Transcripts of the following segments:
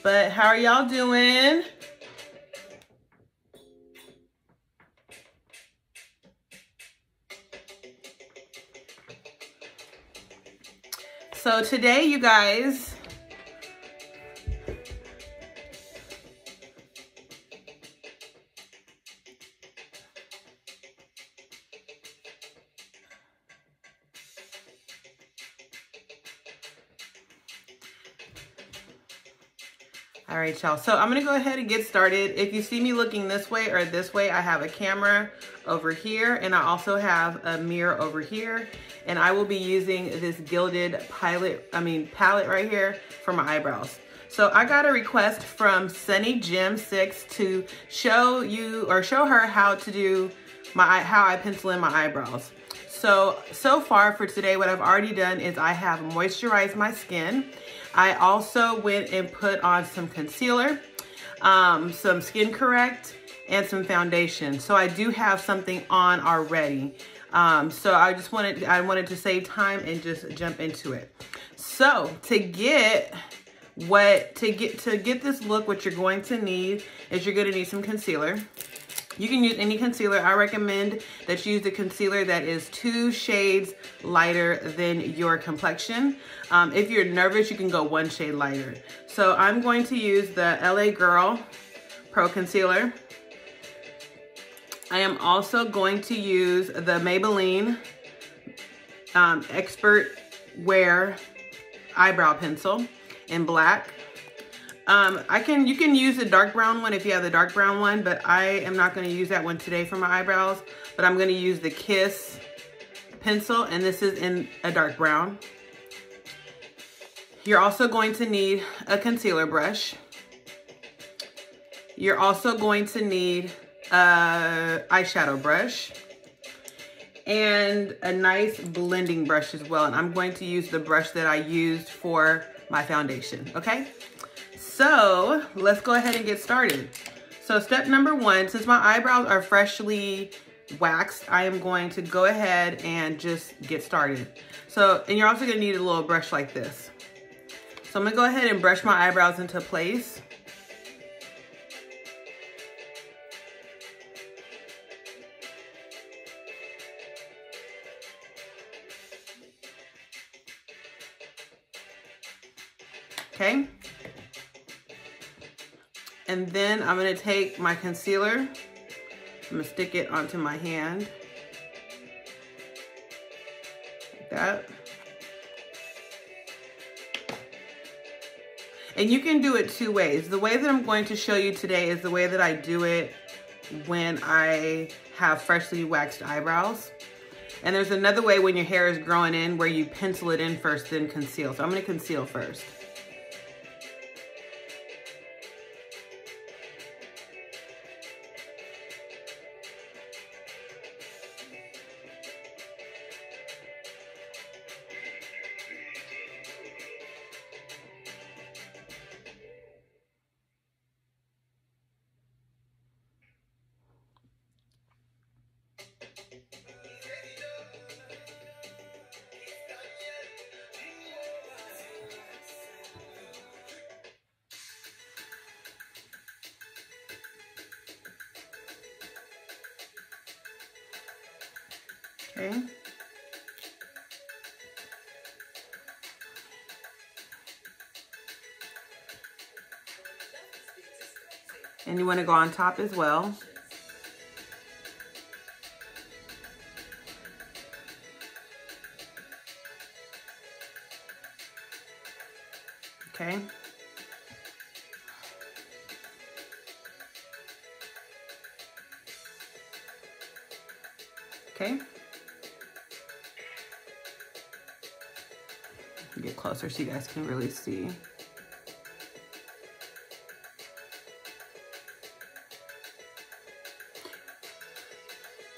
But how are y'all doing? So today, you guys, all right, y'all. So I'm gonna go ahead and get started. If you see me looking this way or this way, I have a camera over here, and I also have a mirror over here. And I will be using this gilded palette right here for my eyebrows. So I got a request from Sunny Gem 6 to show her how to do how I pencil in my eyebrows. So far for today, what I've already done is I have moisturized my skin. I also went and put on some concealer, some Skin Correct, and some foundation. So I do have something on already. So I wanted to save time and just jump into it. So to get this look, what you're going to need is you're going to need some concealer. You can use any concealer. I recommend that you use a concealer that is 2 shades lighter than your complexion. If you're nervous, you can go 1 shade lighter. So I'm going to use the LA Girl Pro Concealer. I am also going to use the Maybelline Expert Wear Eyebrow Pencil in black. You can use the dark brown one if you have the dark brown one, but I am not going to use that one today for my eyebrows. But I'm going to use the Kiss pencil, and this is in a dark brown. You're also going to need a concealer brush. You're also going to need eyeshadow brush and a nice blending brush as well. And I'm going to use the brush that I used for my foundation, okay? So let's go ahead and get started. So step number 1, since my eyebrows are freshly waxed, I am going to go ahead and just get started. And you're also gonna need a little brush like this. So I'm gonna go ahead and brush my eyebrows into place. Okay. And then I'm gonna take my concealer, I'm gonna stick it onto my hand, like that. And you can do it 2 ways. The way that I'm going to show you today is the way that I do it when I have freshly waxed eyebrows. And there's another way when your hair is growing in where you pencil it in first, then conceal. So I'm gonna conceal first. Okay. And you want to go on top as well. Okay. Okay. Get closer so you guys can really see.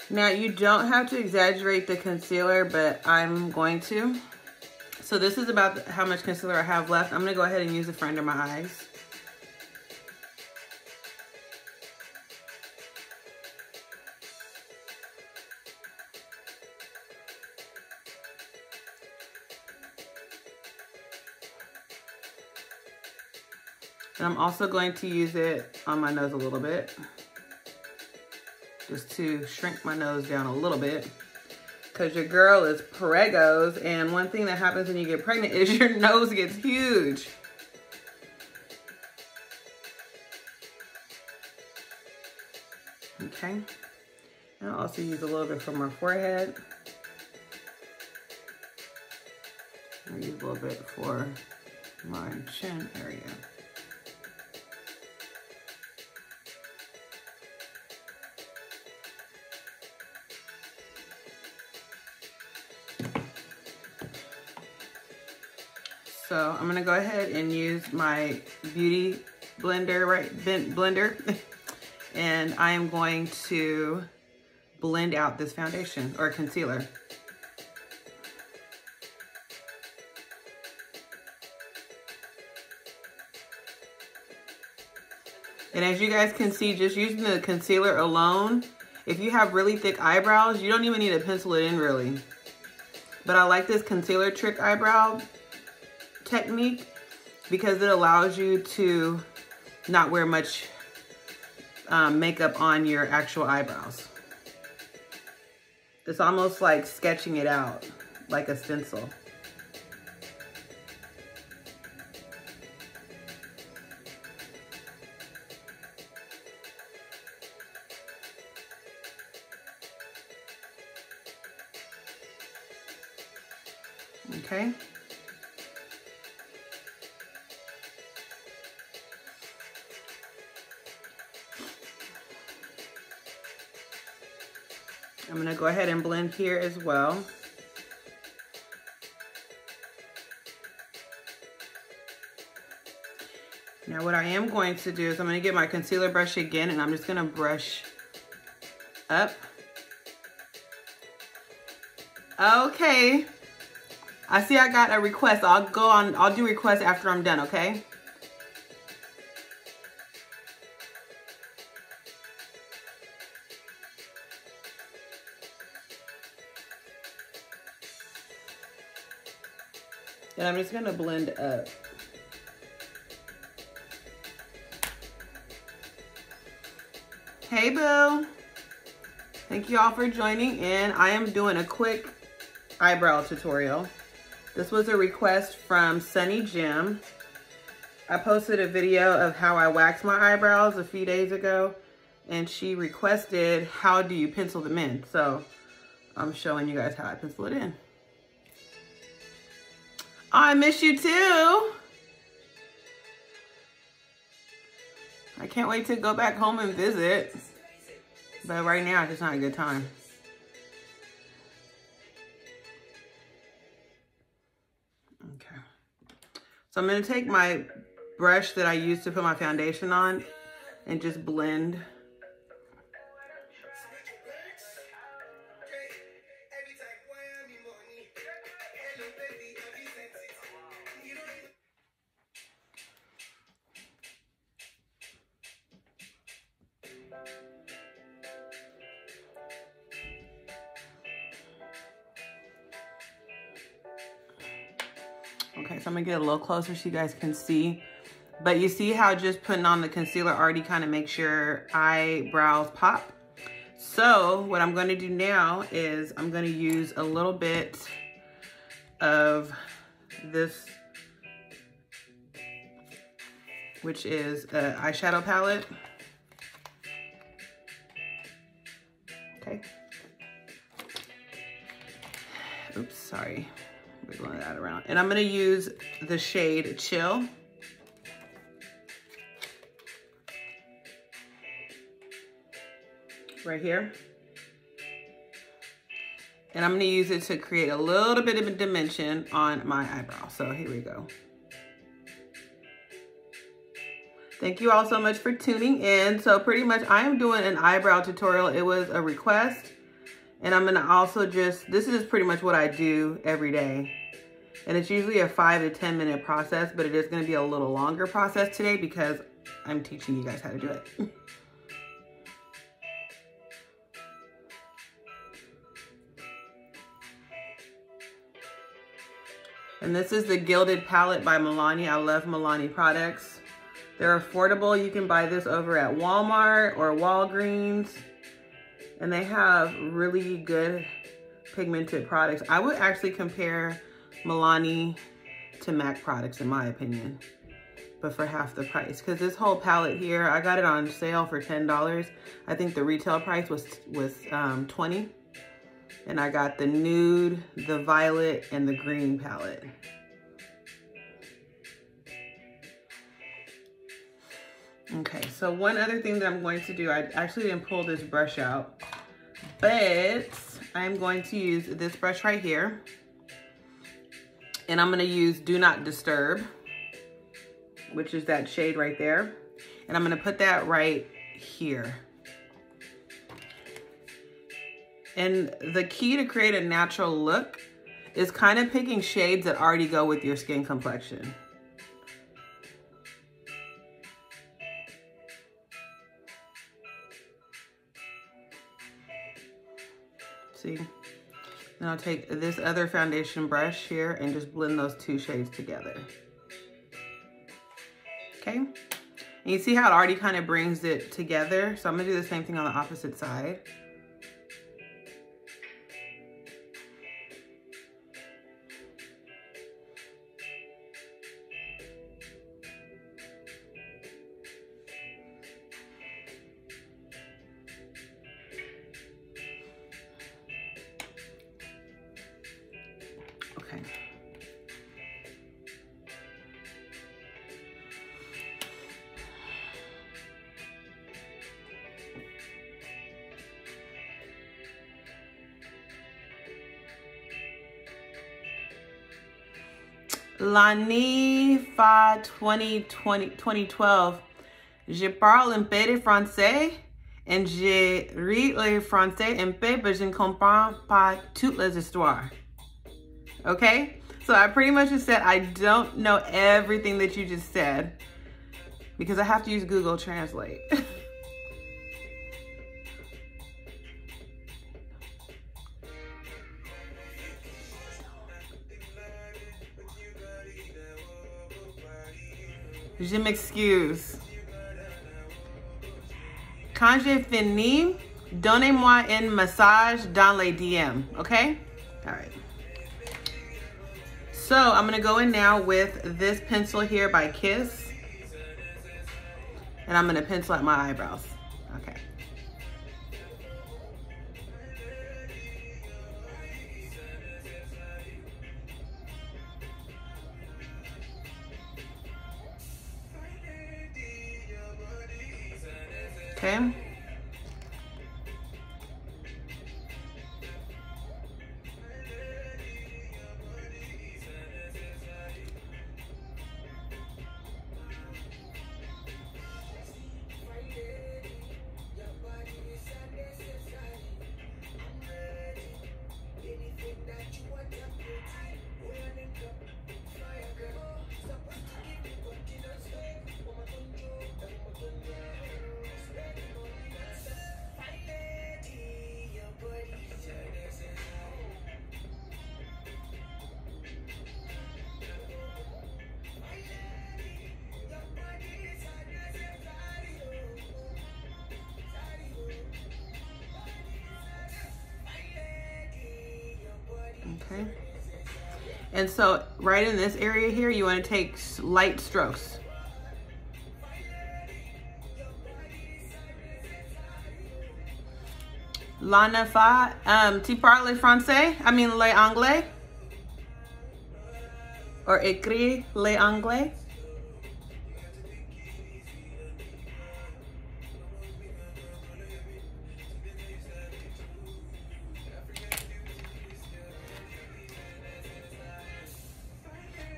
Now you don't have to exaggerate the concealer, but I'm going to. So this is about how much concealer I have left. I'm gonna go ahead and use it for under my eyes. And I'm also going to use it on my nose a little bit, just to shrink my nose down a little bit, because your girl is pregos, and one thing that happens when you get pregnant is your nose gets huge. Okay, and I'll also use a little bit from my forehead. I'll use a little bit for my chin area. So I'm gonna go ahead and use my beauty blender, and I am going to blend out this foundation or concealer. And as you guys can see, just using the concealer alone, if you have really thick eyebrows, you don't even need to pencil it in really. But I like this concealer trick eyebrow technique because it allows you to not wear much makeup on your actual eyebrows. It's almost like sketching it out, like a stencil. Okay. I'm going to go ahead and blend here as well. Now what I am going to do is I'm going to get my concealer brush again, and I'm just going to brush up. Okay. I see I got a request. I'll do requests after I'm done, okay? And I'm just gonna blend up. Hey boo. Thank you all for joining in. I am doing a quick eyebrow tutorial. This was a request from Sunny Jim. I posted a video of how I wax my eyebrows a few days ago, and she requested, how do you pencil them in? So I'm showing you guys how I pencil it in. I miss you too. I can't wait to go back home and visit. But right now, it's just not a good time. Okay. So I'm going to take my brush that I used to put my foundation on and just blend. Okay, so I'm gonna get a little closer so you guys can see. But you see how just putting on the concealer already kind of makes your eyebrows pop? So what I'm gonna do now is I'm gonna use a little bit of this, which is an eyeshadow palette. Okay. Oops, sorry. Wiggling that around. And I'm going to use the shade Chill. Right here. And I'm going to use it to create a little bit of a dimension on my eyebrow. So here we go. Thank you all so much for tuning in. So pretty much I am doing an eyebrow tutorial. It was a request. And I'm gonna also just, this is pretty much what I do every day. And it's usually a 5 to 10 minute process, but it is gonna be a little longer process today because I'm teaching you guys how to do it. And this is the Gilded palette by Milani. I love Milani products. They're affordable. You can buy this over at Walmart or Walgreens. And they have really good pigmented products. I would actually compare Milani to MAC products in my opinion, but for half the price. Because this whole palette here, I got it on sale for $10. I think the retail price was $20. And I got the nude, the violet, and the green palette. Okay, so one other thing that I'm going to do, I actually didn't pull this brush out, but I'm going to use this brush right here. And I'm gonna use Do Not Disturb, which is that shade right there. And I'm gonna put that right here. And the key to create a natural look is kind of picking shades that already go with your skin complexion. See? And I'll take this other foundation brush here and just blend those two shades together. Okay? And you see how it already kind of brings it together? So I'm gonna do the same thing on the opposite side. Okay. L'année fa 2012. Je parle un peu de français et je ris le français un peu, but je ne comprends pas toutes les histoires. Okay? So I pretty much just said I don't know everything that you just said because I have to use Google Translate. Je m'excuse. Quand j'ai fini, donnez-moi un message dans les DM, okay? All right. So I'm gonna go in now with this pencil here by Kiss. And I'm gonna pencil out my eyebrows, okay. Okay. Okay. And so right in this area here, you want to take light strokes. Lana fa, tu parles français? I mean, le anglais? Or écrit le anglais?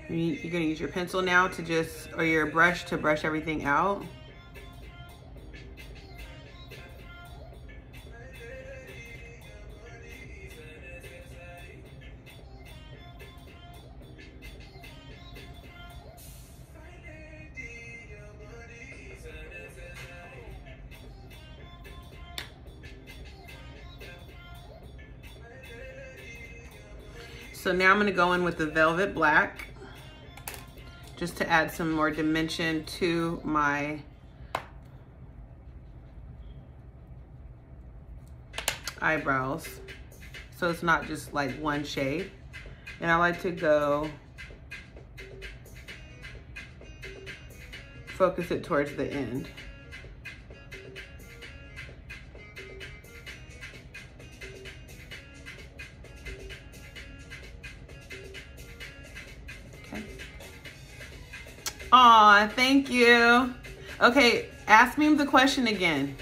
You're gonna use your pencil now to just, or your brush to brush everything out. So now I'm gonna go in with the velvet black. just to add some more dimension to my eyebrows. So it's not just like one shade. And I like to go focus it towards the end. Okay. Aw, thank you. Okay, ask me the question again.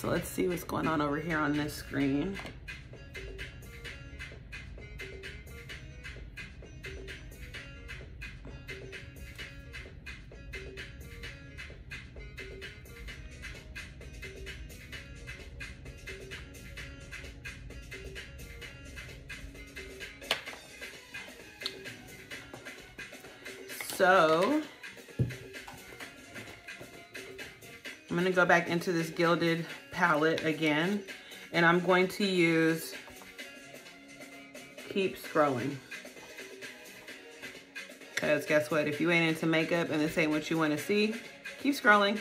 So let's see what's going on over here on this screen. So I'm gonna go back into this Gilded palette again, and I'm going to use Keep Scrolling. Because guess what? If you ain't into makeup and this ain't what you want to see, keep scrolling.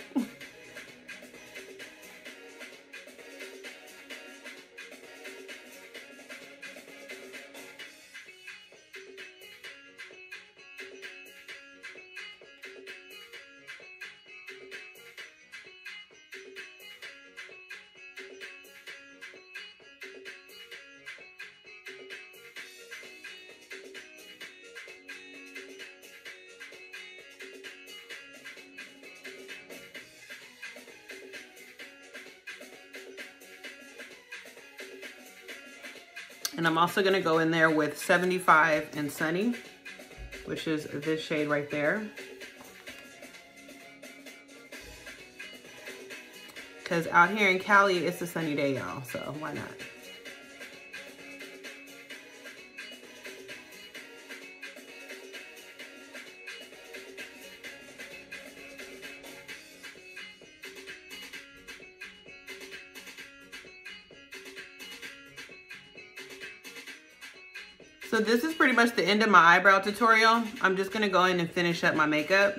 And I'm also gonna go in there with 75 and Sunny, which is this shade right there. Because out here in Cali, it's a sunny day, y'all, so why not? So this is pretty much the end of my eyebrow tutorial. I'm just gonna go in and finish up my makeup.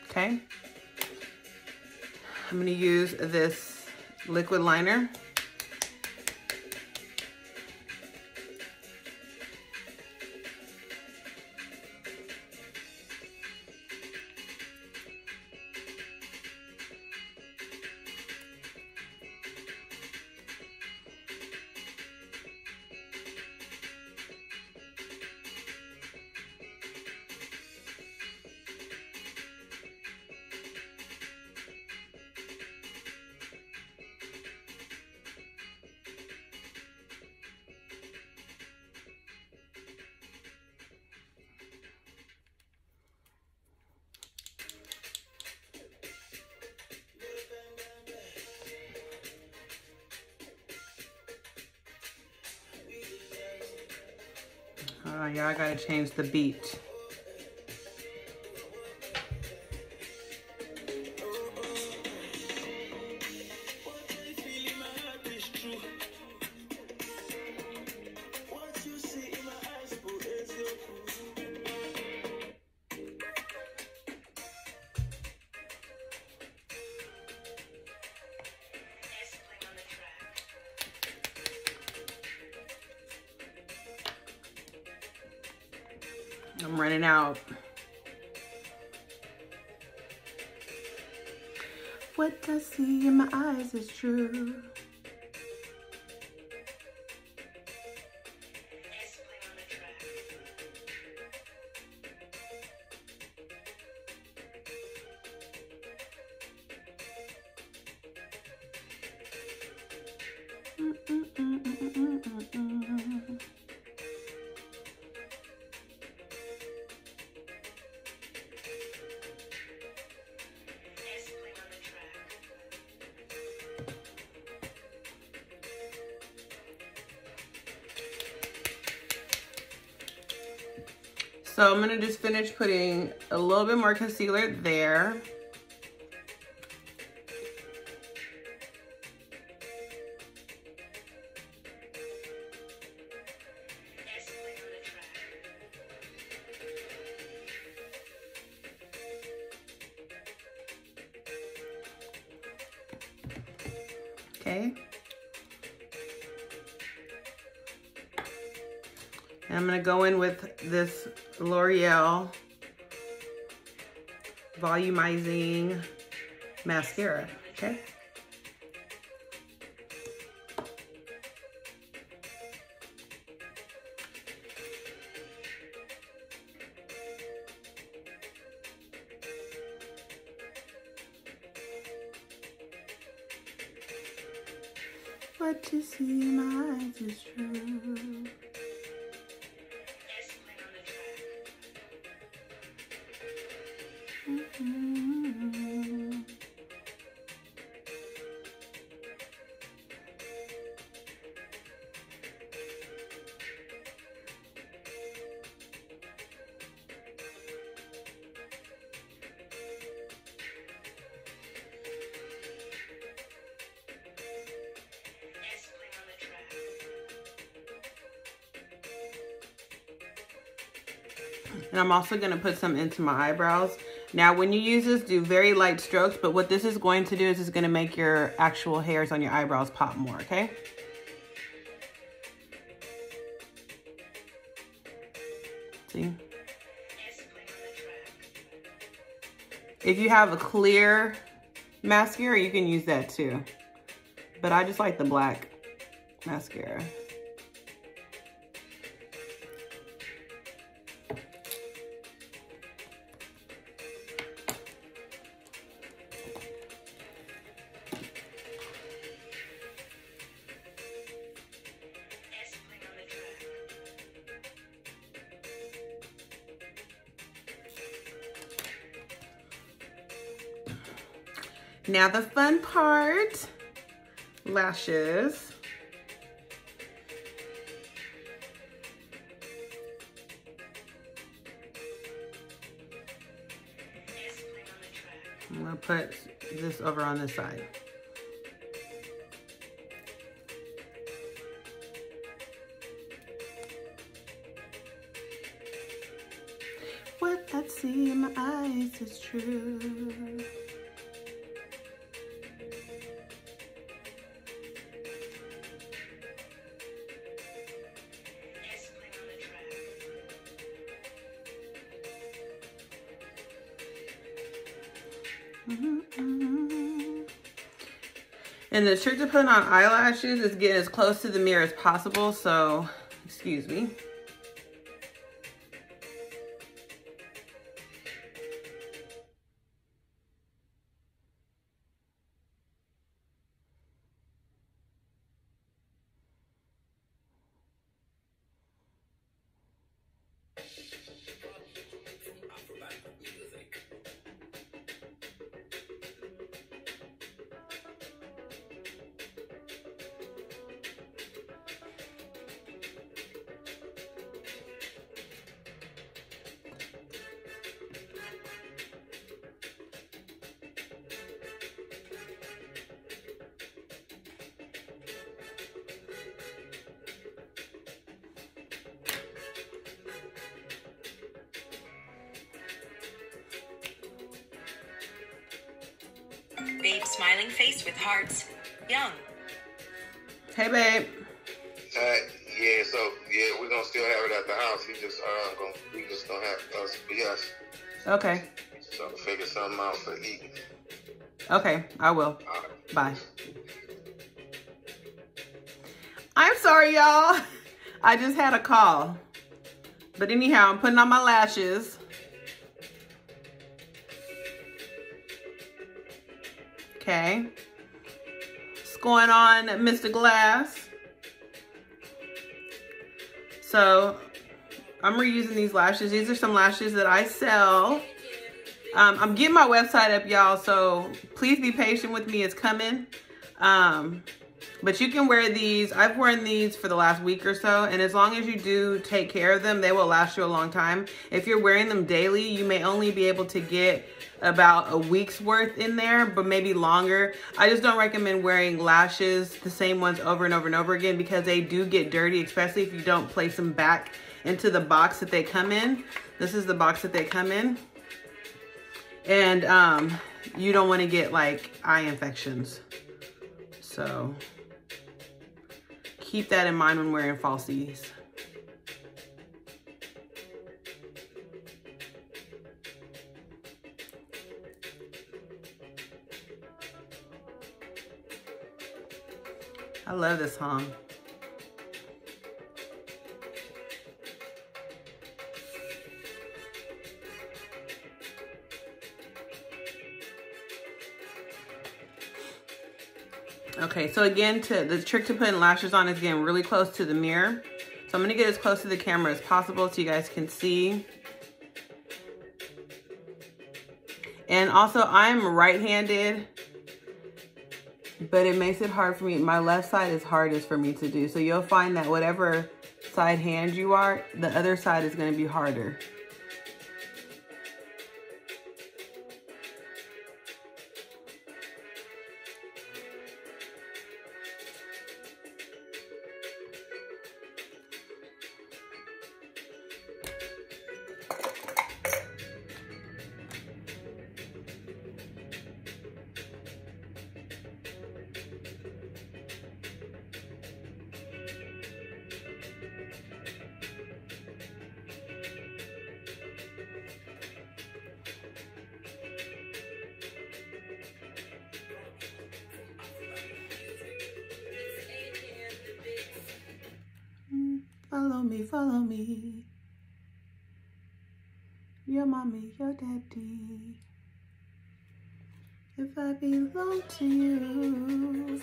Okay. I'm gonna use this liquid liner. Yeah, I gotta change the beat. I'm running out. What I see in my eyes is true. So I'm gonna just finish putting a little bit more concealer there. Okay. And I'm gonna go in with this L'Oreal volumizing mascara, okay? What you see in my eyes is true. And I'm also going to put some into my eyebrows. Now, when you use this, do very light strokes, but what this is going to do is it's going to make your actual hairs on your eyebrows pop more, okay? See? If you have a clear mascara, you can use that too. But I just like the black mascara. Now the fun part, lashes. I'm gonna put this over on this side. What I see in my eyes is true. And the trick to putting on eyelashes is getting as close to the mirror as possible, so, excuse me. Babe, smiling face with hearts. Young. Hey, babe. Yeah, so, yeah, we're going to still have it at the house. We just going to have us be us. Okay. So, figure something out for eating. Okay, I will. Right. Bye. I'm sorry, y'all. I just had a call. But anyhow, I'm putting on my lashes. Okay. What's going on, Mr. Glass? So, I'm reusing these lashes. These are some lashes that I sell. I'm getting my website up, y'all, so please be patient with me. It's coming. But you can wear these. I've worn these for the last week or so, and as long as you do take care of them, they will last you a long time. If you're wearing them daily, you may only be able to get about a week's worth in there, but maybe longer. I just don't recommend wearing lashes, the same ones over and over and over again, because they do get dirty, especially if you don't place them back into the box that they come in. This is the box that they come in. And you don't want to get like eye infections. So keep that in mind when wearing falsies. I love this song. Okay, so again, the trick to putting lashes on is getting really close to the mirror. So I'm gonna get as close to the camera as possible so you guys can see. And also, I'm right-handed, but it makes it hard for me. My left side is hardest for me to do. So you'll find that whatever side hand you are, the other side is gonna be harder. Follow me, follow me. Your mommy, your daddy. If I belong to you.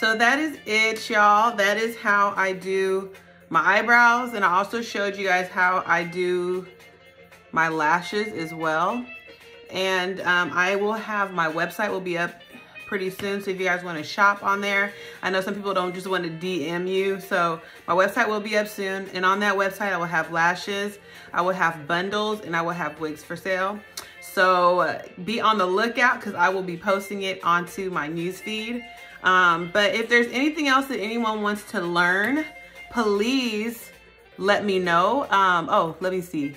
So that is it, y'all. That is how I do my eyebrows, and I also showed you guys how I do my lashes as well. And I will have, my website will be up pretty soon, so if you guys want to shop on there. I know some people don't just want to DM you, so my website will be up soon, and on that website I will have lashes, I will have bundles, and I will have wigs for sale. So be on the lookout, because I will be posting it onto my newsfeed. But if there's anything else that anyone wants to learn, please let me know. Oh, let me see.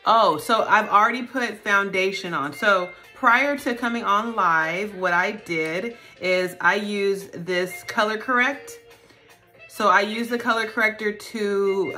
Oh, so I've already put foundation on. So prior to coming on live, what I did is I used this color correct. So I use the color corrector to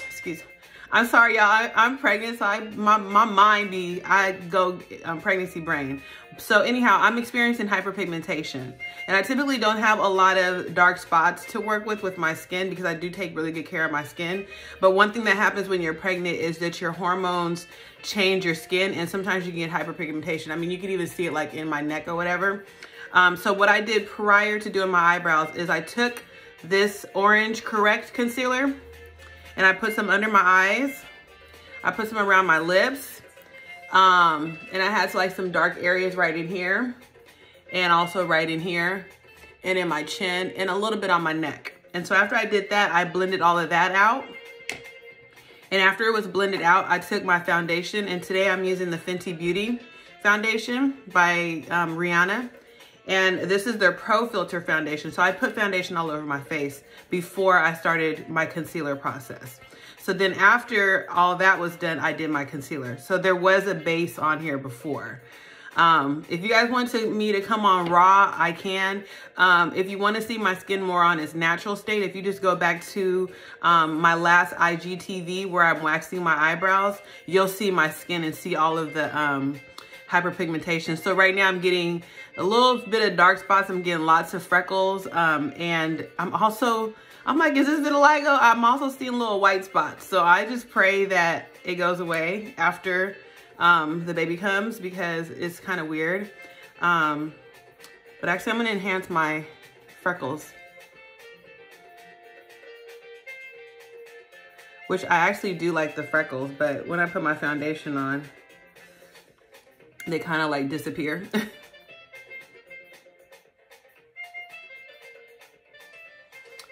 excuse me. I'm sorry, y'all. I'm pregnant, so my mind I go pregnancy brain. So anyhow, I'm experiencing hyperpigmentation, and I typically don't have a lot of dark spots to work with my skin, because I do take really good care of my skin. But one thing that happens when you're pregnant is that your hormones change your skin, and sometimes you get hyperpigmentation. I mean, you can even see it like in my neck or whatever. So what I did prior to doing my eyebrows is I took this orange correct concealer, and I put some under my eyes. I put some around my lips. And I had like some dark areas right in here, and also right in here, and in my chin, and a little bit on my neck. And so after I did that, I blended all of that out. And after it was blended out, I took my foundation, and today I'm using the Fenty Beauty foundation by Rihanna. And this is their Pro Filter foundation. So I put foundation all over my face before I started my concealer process. So then after all that was done, I did my concealer. So there was a base on here before. If you guys want me to come on raw, I can. If you want to see my skin more on its natural state, if you just go back to my last IGTV where I'm waxing my eyebrows, you'll see my skin and see all of the hyperpigmentation. So right now I'm getting a little bit of dark spots. I'm getting lots of freckles. And I'm like, is this vitiligo? I'm also seeing little white spots. So I just pray that it goes away after the baby comes, because it's kind of weird. But actually I'm gonna enhance my freckles, which I actually do like the freckles, but when I put my foundation on, they kind of like disappear.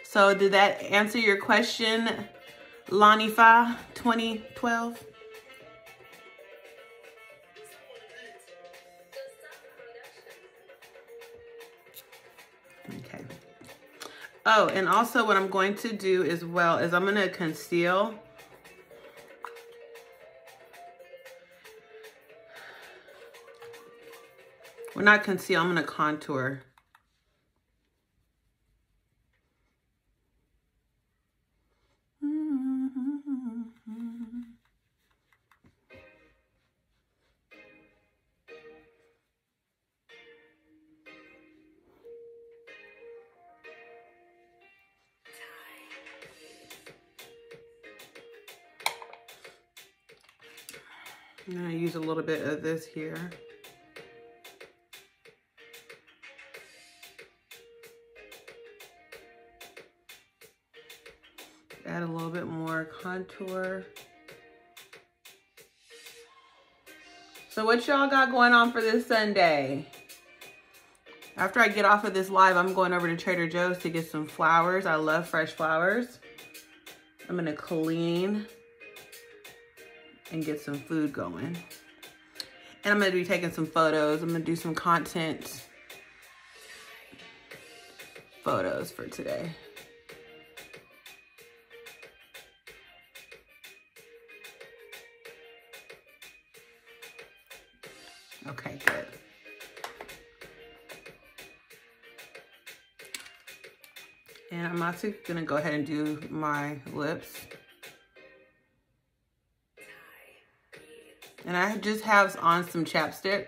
So did that answer your question, Lanifa 2012? Okay. Oh, and also what I'm going to do as well is I'm going to conceal. Well, not conceal, I'm going to contour. I'm going to use a little bit of this here. Add a little bit more contour. So what y'all got going on for this Sunday? After I get off of this live, I'm going over to Trader Joe's to get some flowers. I love fresh flowers. I'm gonna clean and get some food going. And I'm gonna be taking some photos. I'm gonna do some content photos for today. Okay, good. And I'm also gonna go ahead and do my lips. And I just have on some chapstick.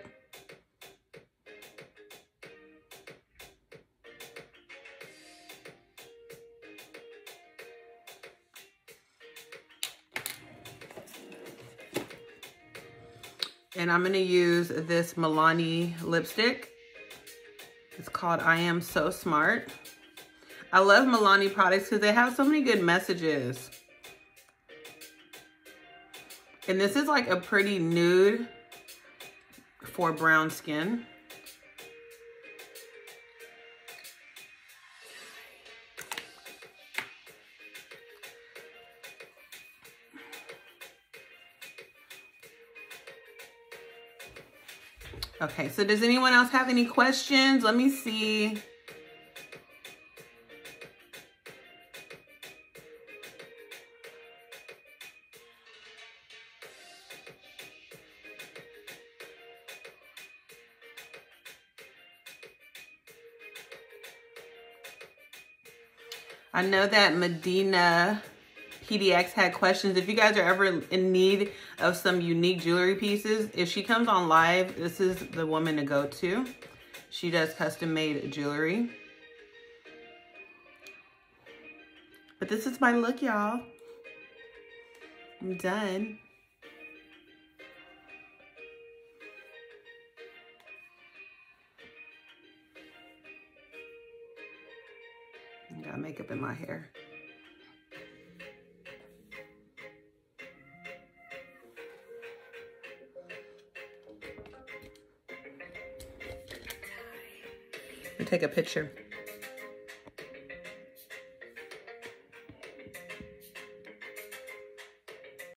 And I'm gonna use this Milani lipstick. It's called I Am So Smart. I love Milani products because they have so many good messages. And this is like a pretty nude for brown skin. Okay, so does anyone else have any questions? Let me see. I know that Medina PDX had questions. If you guys are ever in need of some unique jewelry pieces, if she comes on live, this is the woman to go to. She does custom made jewelry. But this is my look, y'all. I'm done. I got makeup in my hair. Let me take a picture.